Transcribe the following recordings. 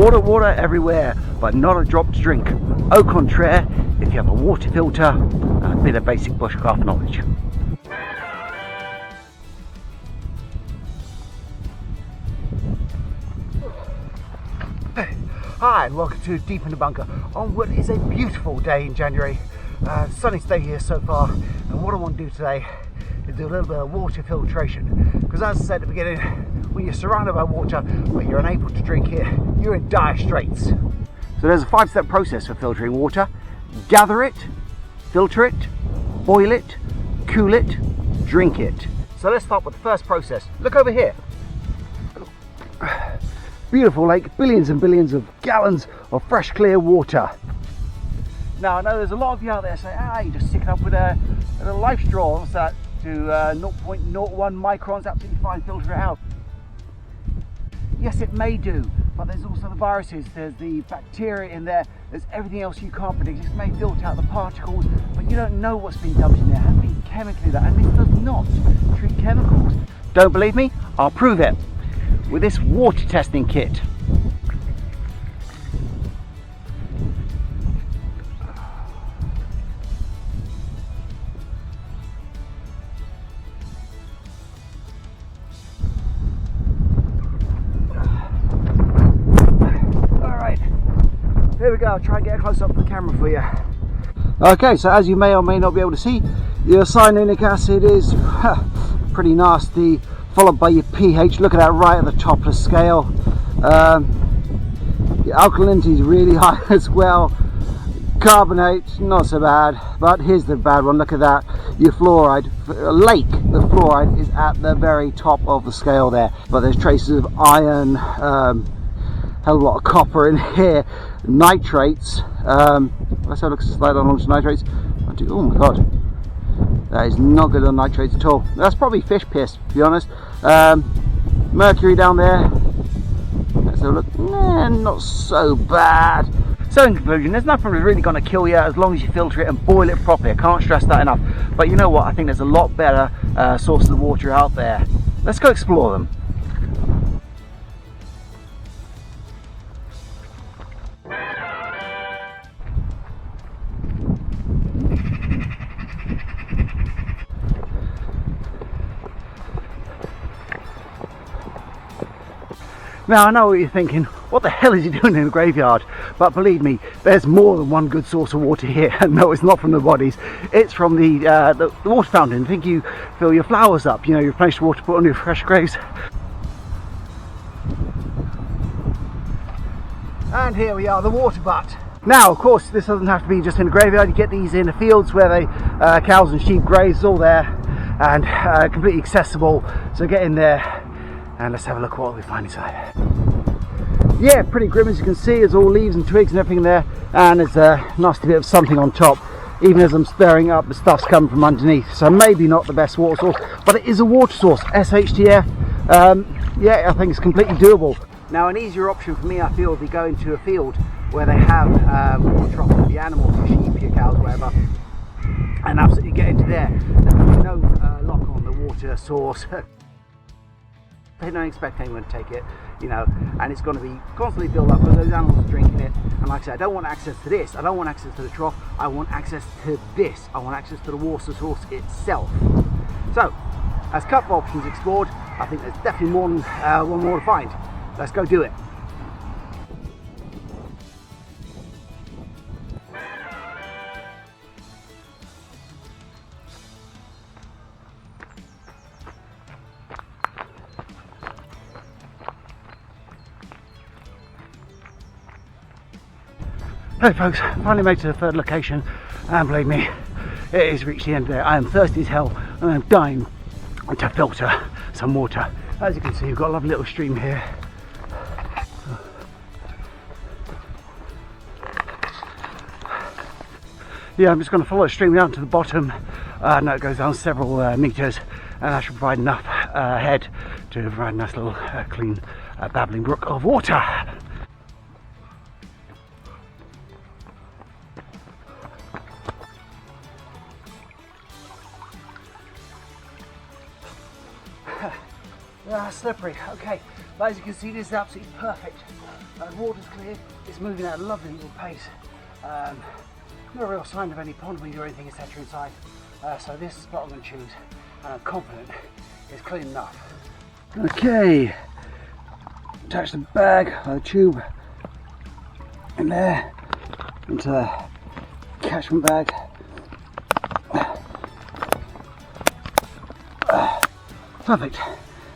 Water, water everywhere, but not a drop to drink. Au contraire, if you have a water filter and a bit of basic bushcraft knowledge. Hi and welcome to Deep in the Bunker on what is a beautiful day in January. Sunny day here so far, and what I want to do today is do a little bit of water filtration, because as I said at the beginning, when you're surrounded by water but you're unable to drink it, you're in dire straits. So there's a 5-step process for filtering water. Gather it, filter it, boil it, cool it, drink it. So let's start with the first process. Look over here. Beautiful lake, billions and billions of gallons of fresh clear water. Now I know there's a lot of you out there saying, you just stick it up with a life straw. What's that? To 0.01 microns, absolutely fine, filter it out. Yes, it may do, but there's also the viruses, there's the bacteria in there, there's everything else you can't predict. This may filter out the particles, but you don't know what's been dumped in there, has been chemically done, and this does not treat chemicals. Don't believe me? I'll prove it with this water testing kit. Alright, here we go. I'll try and get a close up for the camera for you. Okay, so as you may or may not be able to see, your cyanuric acid is pretty nasty, followed by your pH. Look at that right at the top of the scale. Your alkalinity is really high as well. Carbonate, not so bad, but here's the bad one. Look at that. Your fluoride, lake, the fluoride is at the very top of the scale there, but there's traces of iron, hell of a lot of copper in here, nitrates. Let's have a look slide on to nitrates. Oh my god, that is not good on nitrates at all. That's probably fish piss, to be honest. Mercury down there. Let's have a look. Nah, not so bad. So in conclusion, there's nothing that's really going to kill you as long as you filter it and boil it properly. I can't stress that enough. But you know what? I think there's a lot better sources of water out there. Let's go explore them. Now I know what you're thinking, what the hell is he doing in the graveyard? But believe me, there's more than one good source of water here. And no, it's not from the bodies, it's from the water fountain. I think you fill your flowers up, you know, you replenish water, put on your fresh graves. And here we are, the water butt. Now of course this doesn't have to be just in the graveyard, you get these in the fields where they cows and sheep graze, all there, and completely accessible. So get in there and let's have a look at what we find inside. Yeah, pretty grim as you can see. There's all leaves and twigs and everything there, and there's a nasty bit of something on top. Even as I'm stirring up, the stuff's coming from underneath, so maybe not the best water source, but it is a water source. SHTF, yeah, I think it's completely doable. Now an easier option for me, I feel, would be going to a field where they have water trough for the animals, your sheep, your cows, whatever, and absolutely get into there. There's no lock on the water source. They don't expect anyone to take it, you know, and it's going to be constantly built up because those animals are drinking it. And like I said, I don't want access to this, I don't want access to the trough, I want access to this, I want access to the water source itself. So, as a couple of options explored, I think there's definitely more than one more to find. Let's go do it. Hey folks, finally made it to the third location, and believe me, it has reached the end there. I am thirsty as hell and I'm dying to filter some water. As you can see, we've got a lovely little stream here. Yeah, I'm just going to follow the stream down to the bottom. Now it goes down several meters, and that should provide enough head to provide a nice little clean babbling brook of water. Slippery. Okay, but as you can see, this is absolutely perfect. The water's clear, it's moving at a lovely little pace. No real sign of any pondweed or anything etc. inside. So this is what I'm going to choose, and I'm confident it's clean enough. Okay, attach the bag or the tube in there into the catchment bag. Perfect.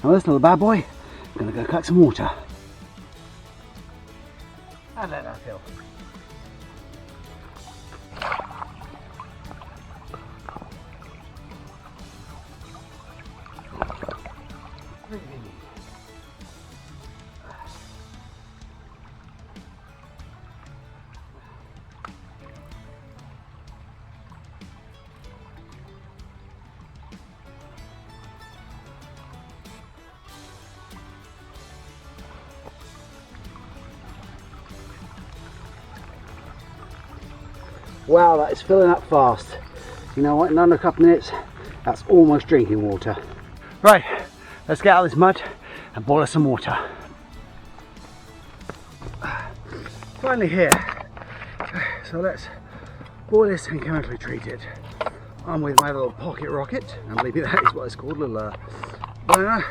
Now this little bad boy, I'm going to go collect some water and let that fill. Wow, that is filling up fast. You know what, in under a couple of minutes, that's almost drinking water. Right, let's get out of this mud and boil us some water. Finally here. So let's boil this and chemically treat it. I'm with my little pocket rocket, and believe me, that is what it's called, a little burner.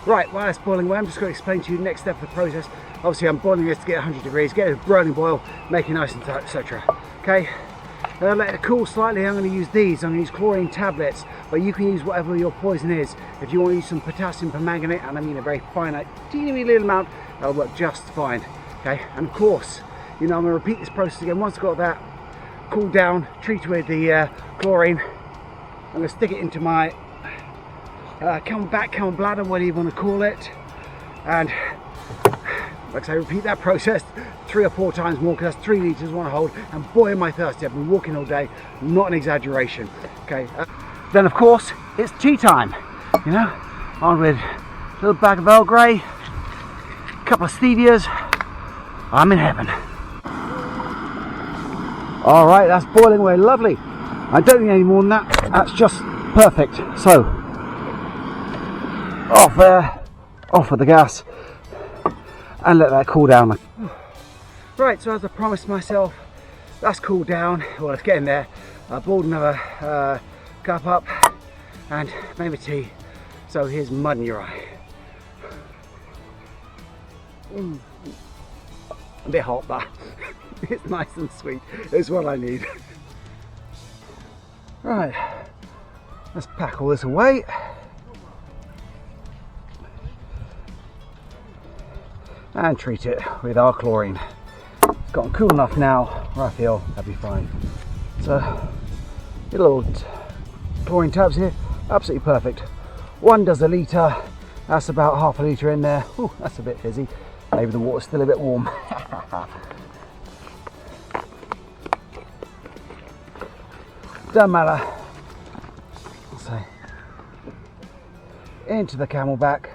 Right, while it's boiling away, I'm just going to explain to you the next step of the process. Obviously, I'm boiling this to get 100 degrees, get it a boiling boil, make it nice and tight, etc. Okay, let it cool slightly. I'm going to use these. I'm going to use chlorine tablets, but you can use whatever your poison is. If you want to use some potassium permanganate, and I mean a very finite, teeny little amount, that'll work just fine. Okay, and of course, you know, I'm going to repeat this process again. Once I've got that cooled down, treated with the chlorine, I'm going to stick it into my camel bladder, whatever you want to call it, and like I say, repeat that process 3 or 4 times more, because that's 3 litres one hold, and boy am I thirsty. I've been walking all day, not an exaggeration. Okay, then of course it's tea time, you know, on with a little bag of Earl Grey, a couple of stevias, I'm in heaven. Alright, that's boiling away, lovely. I don't need any more than that, that's just perfect. So off there, off with the gas, and let that cool down. Right, so as I promised myself, that's cooled down. Well, it's getting there. I boiled another cup up and made my tea. So here's mud in your eye. A bit hot, but it's nice and sweet. It's what I need. Right, let's pack all this away. And treat it with our chlorine. It's gotten cool enough now where I feel that'll be fine. So, little chlorine tabs here, absolutely perfect. 1 does a litre, that's about half a litre in there. Ooh, that's a bit fizzy. Maybe the water's still a bit warm. Doesn't matter. So, into the camelback.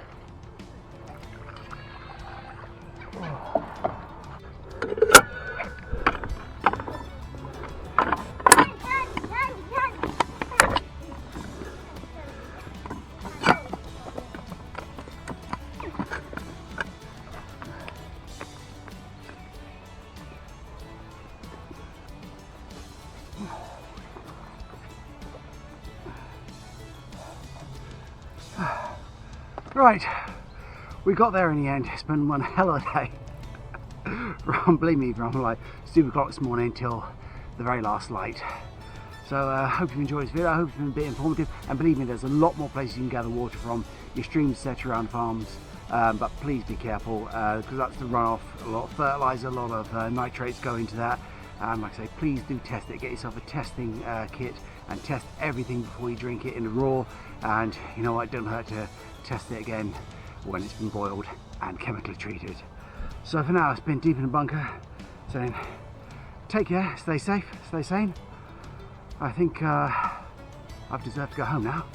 Right, we got there in the end. It's been one hell of a day. Believe me, from like 2 o'clock this morning until the very last light. So I hope you've enjoyed this video. I hope it's been a bit informative, and believe me, there's a lot more places you can gather water from. Your streams set around farms, but please be careful because that's the runoff. A lot of fertilizer, a lot of nitrates go into that, Like I say, please do test it. Get yourself a testing kit and test everything before you drink it in the raw. And you know what, don't hurt to test it again when it's been boiled and chemically treated. So for now, it's been Deep in the Bunker saying take care, stay safe, stay sane. I think I've deserved to go home now.